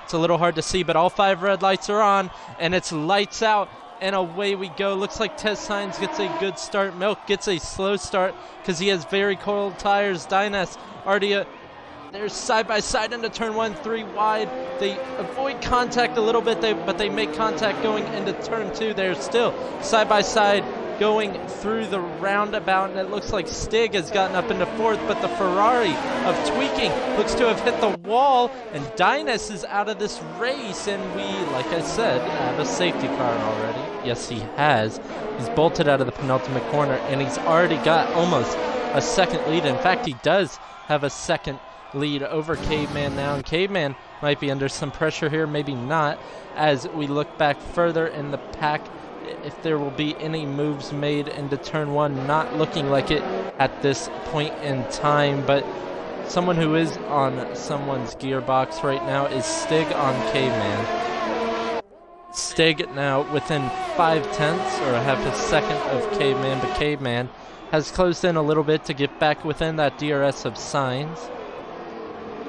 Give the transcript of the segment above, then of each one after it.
It's a little hard to see, but all 5 red lights are on, and it's lights out, and away we go. Looks like Tez Signs gets a good start. Milk gets a slow start because he has very cold tires. Dynas already they're side by side into turn 1, 3 wide. They avoid contact a little bit, but they make contact going into turn 2. They're still side by side going through the roundabout, and it looks like Stig has gotten up into 4th, but the Ferrari of Tweaking looks to have hit the wall, and Dynas is out of this race, and we, like I said, have a safety car already. Yes, he has. He's bolted out of the penultimate corner, and he's already got almost a second lead. In fact, he does have a second lead over Caveman now, and Caveman might be under some pressure here, maybe not, as we look back further in the pack if there will be any moves made into turn 1. Not looking like it at this point in time, but someone who is on someone's gearbox right now is Stig on Caveman. Stig now within 5/10 or a half a second of Caveman, but Caveman has closed in a little bit to get back within that DRS of Signs.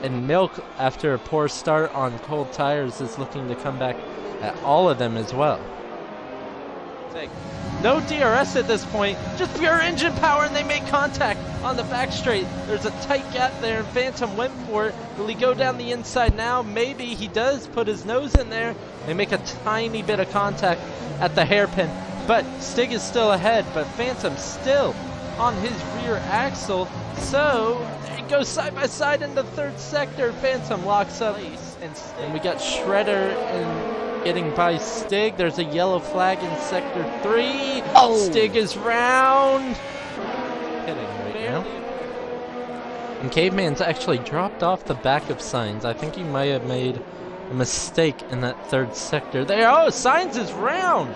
And Milk, after a poor start on cold tires, is looking to come back at all of them as well. No DRS at this point, just pure engine power, and they make contact on the back straight. There's a tight gap there, and Phantom went for it. Will he go down the inside now? Maybe he does put his nose in there. They make a tiny bit of contact at the hairpin, but Stig is still ahead, but Phantom still on his rear axle, so it goes side by side in the 3rd sector. Phantom locks up, and we got Shredder and getting by Stig. There's a yellow flag in sector 3. Oh. Stig is round. Hitting right now. And Caveman's actually dropped off the back of Signs. I think he might have made a mistake in that 3rd sector. There, oh, Signs is round.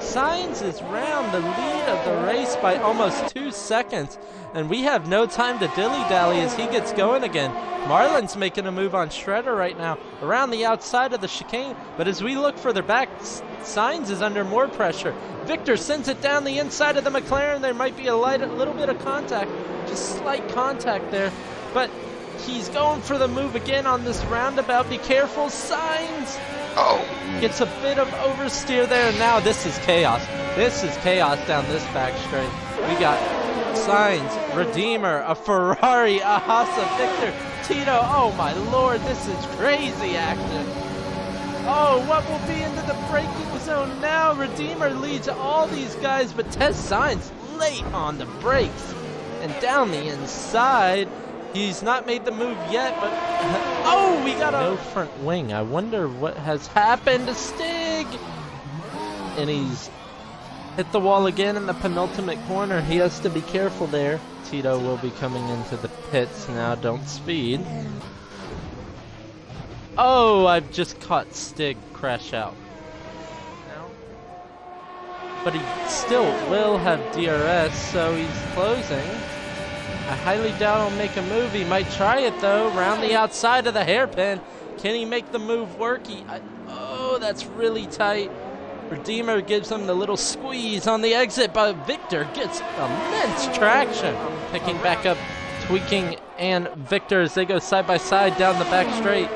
Signs is round, the lead of the race by almost 2 seconds. And we have no time to dilly-dally as he gets going again. Marlon's making a move on Shredder right now around the outside of the chicane. But as we look further back, Signs is under more pressure. Victor sends it down the inside of the McLaren. There might be a little bit of contact, just slight contact there. But he's going for the move again on this roundabout. Be careful, Signs. Oh, gets a bit of oversteer there. Now this is chaos. This is chaos down this back straight. We got Signs, Redeemer, a Ferrari, a Hasa, Victor, Tito. Oh my lord, this is crazy action. Oh, what will be into the braking zone now? Redeemer leads all these guys, but Tez Signs late on the brakes. And down the inside, he's not made the move yet, but oh, we got a no front wing. I wonder what has happened to Stig. And he's hit the wall again in the penultimate corner. He has to be careful there. Tito will be coming into the pits now. Don't speed. Oh, I've just caught Stig crash out. But he still will have DRS, so he's closing. I highly doubt he'll make a move. He might try it though, round the outside of the hairpin. Can he make the move work? Oh, that's really tight. Redeemer gives him the little squeeze on the exit, but Victor gets immense traction. Picking back up Tweaking and Victor as they go side by side down the back straight.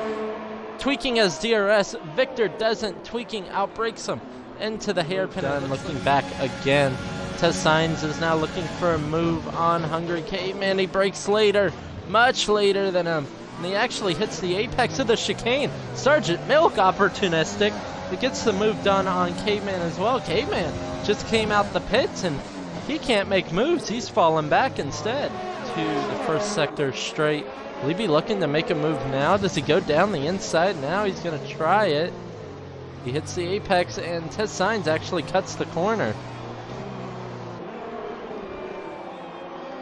Tweaking has DRS, Victor doesn't. Tweaking outbrakes him into the hairpin. And looking back again. Tez Signs is now looking for a move on Hungry Caveman. He brakes later, much later than him. And he actually hits the apex of the chicane. Sergeant Milk opportunistic. It gets the move done on Caveman as well. Caveman just came out the pits and he can't make moves. He's falling back instead to the 1st sector straight. Will he be looking to make a move now? Does he go down the inside? Now he's going to try it. He hits the apex and Tez Signs actually cuts the corner.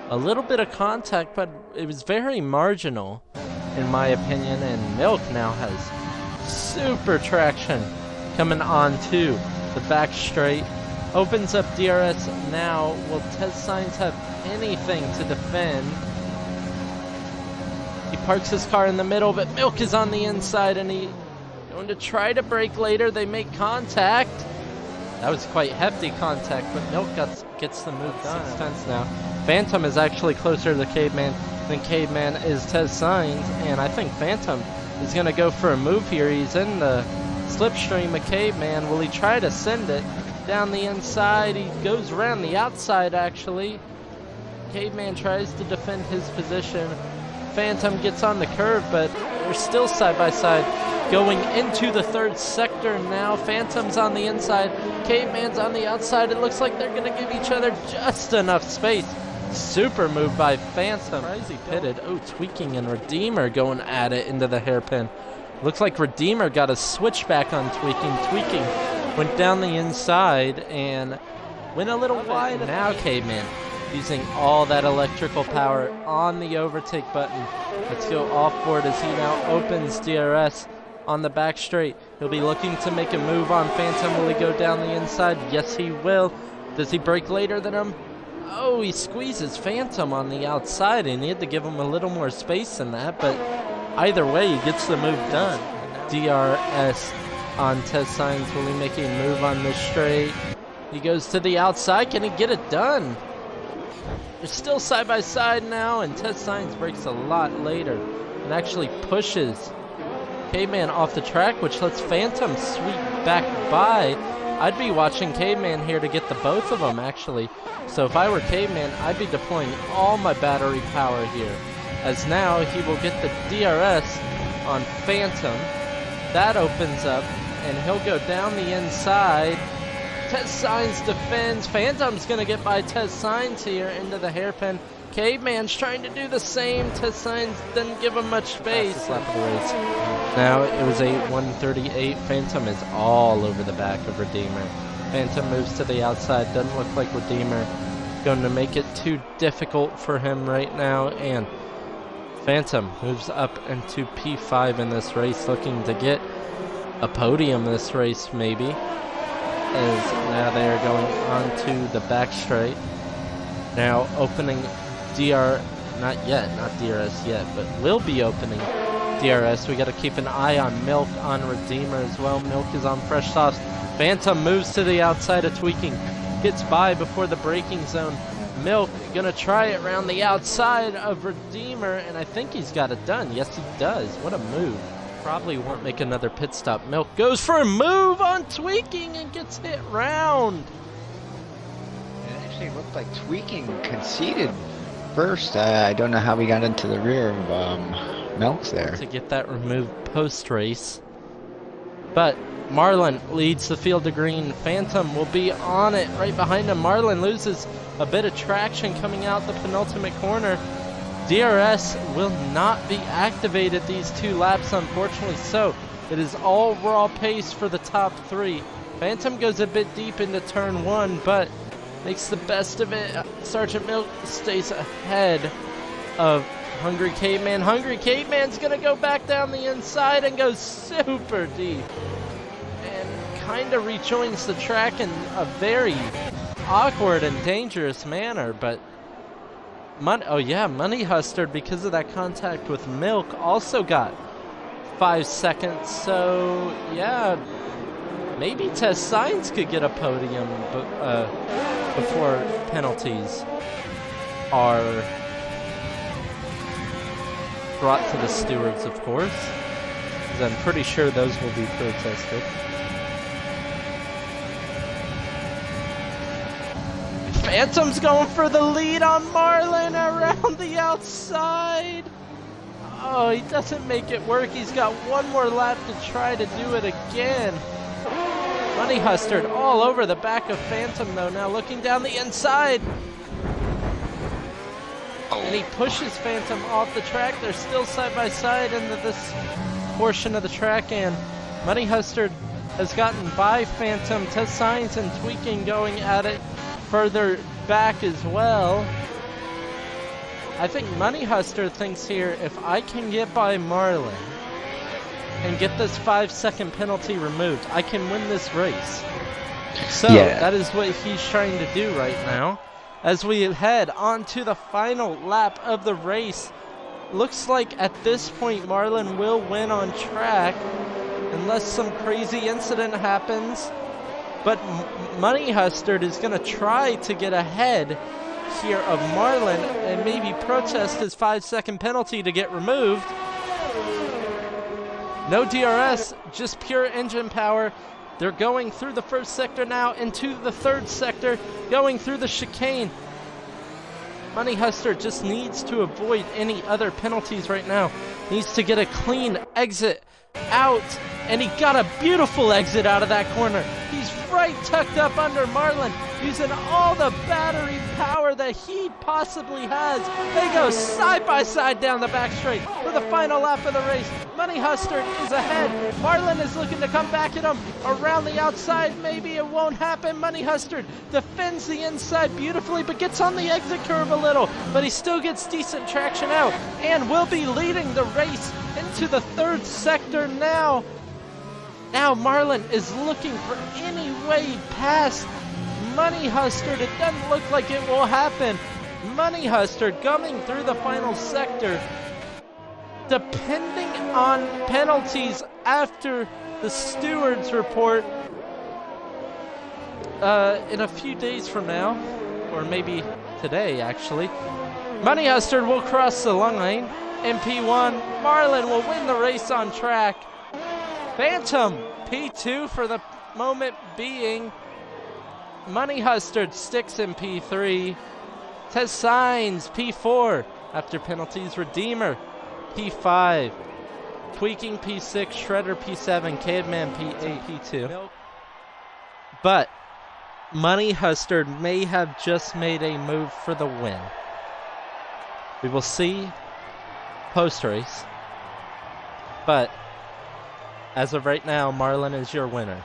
A little bit of contact, but it was very marginal in my opinion, and Milk now has super traction coming on to the back straight. Opens up DRS now. Will Tez Signs have anything to defend? He parks his car in the middle, but Milk is on the inside, and he going to try to brake later. They make contact. That was quite hefty contact, but Milk gets the move done. 6 tenths now. Phantom is actually closer to the Caveman. than Caveman is Tez Signs, and I think Phantom is going to go for a move here. He's in the slipstream of Caveman. Will he try to send it down the inside? He goes around the outside, actually. Caveman tries to defend his position. Phantom gets on the curve, but they're still side by side. Going into the third sector now. Phantom's on the inside. Caveman's on the outside. It looks like they're going to give each other just enough space. Super move by Phantom. Crazy pitted. Oh, Tweaking and Redeemer going at it into the hairpin. Looks like Redeemer got a switchback on Tweaking. Tweaking went down the inside and went a little wide. Now Caveman using all that electrical power on the overtake button. Let's go off board as he now opens DRS on the back straight. He'll be looking to make a move on Phantom. Will he go down the inside? Yes, he will. Does he break later than him? Oh, he squeezes Phantom on the outside, and he had to give him a little more space than that, but either way, he gets the move done. DRS on Tez Signs. Will he make a move on this straight? He goes to the outside. Can he get it done? They're still side by side now, and Tez Signs breaks a lot later and actually pushes Caveman off the track, which lets Phantom sweep back by. I'd be watching Caveman here to get the both of them, actually. So if I were Caveman, I'd be deploying all my battery power here, as now he will get the DRS on Phantom. That opens up, and he'll go down the inside. Tez Signs defends. Phantom's going to get by Tez Signs here into the hairpin. Caveman's trying to do the same. Tez Signs didn't give him much space. Fastest lap of the race. Now it was a 1:38. Phantom is all over the back of Redeemer. Phantom moves to the outside. Doesn't look like Redeemer going to make it too difficult for him right now. And Phantom moves up into P5 in this race, looking to get a podium this race maybe. As now they are going on to the back straight. Now opening not DRS yet, but will be opening DRS. We got to keep an eye on Milk on Redeemer as well. Milk is on fresh softs. Phantom moves to the outside of Tweaking. Gets by before the braking zone. Milk gonna try it around the outside of Redeemer, and I think he's got it done. Yes, he does. What a move. Probably won't make another pit stop. Milk goes for a move on Tweaking and gets hit round. It actually looked like Tweaking conceded first. I don't know how we got into the rear of Milk's there. To get that removed post-race. But Marlin leads the field to green. Phantom will be on it right behind him. Marlin loses a bit of traction coming out the penultimate corner. DRS will not be activated these 2 laps, unfortunately. So it is all raw pace for the top 3. Phantom goes a bit deep into turn 1, but makes the best of it. Sergeant Milk stays ahead of Hungry Caveman. Hungry Caveman's gonna go back down the inside and go super deep. And kind of rejoins the track in a very awkward and dangerous manner, but Money Hustard, because of that contact with Milk, also got 5 seconds. So yeah, maybe Tez Signs could get a podium before penalties are brought to the stewards, of course, because I'm pretty sure those will be protested. Phantom's going for the lead on Marlin around the outside. Oh, he doesn't make it work. He's got one more lap to try to do it again. Money Hustard all over the back of Phantom, though, now looking down the inside. And he pushes Phantom off the track. They're still side by side into this portion of the track, and Money Hustard has gotten by Phantom. Tez Signs and Tweaking going at it further back as well. I think Money Hustard thinks here, if I can get by Marlin and get this 5-second penalty removed, I can win this race. So that is what he's trying to do right now. As we head on to the final lap of the race, looks like at this point Marlin will win on track unless some crazy incident happens. But Money Hustard is going to try to get ahead here of Marlin and maybe protest his 5-second penalty to get removed. No DRS, just pure engine power. They're going through the first sector now into the third sector, going through the chicane. Money Hustler just needs to avoid any other penalties right now. Needs to get a clean exit out, and he got a beautiful exit out of that corner. He's right tucked up under Marlin, using all the battery power that he possibly has. They go side by side down the back straight for the final lap of the race. Money Hustler is ahead. Marlin is looking to come back at him around the outside. Maybe it won't happen. Money Hustler defends the inside beautifully, but gets on the exit curve a little. But he still gets decent traction out and will be leading the race into the third sector now. Now Marlin is looking for any way past Money Hustler. It doesn't look like it will happen. Money Hustler coming through the final sector. Depending on penalties after the stewards report in a few days from now, or maybe today actually, Money Hustler will cross the long lane in P1. Marlin will win the race on track. Phantom P2 for the moment being. Money Hustler sticks in P3. Tez Signs P4 after penalties. Redeemer P5. Tweaking P6. Shredder P7. Caveman P8. P2. But Money Hustler may have just made a move for the win. We will see post-race. But as of right now, Marlin is your winner.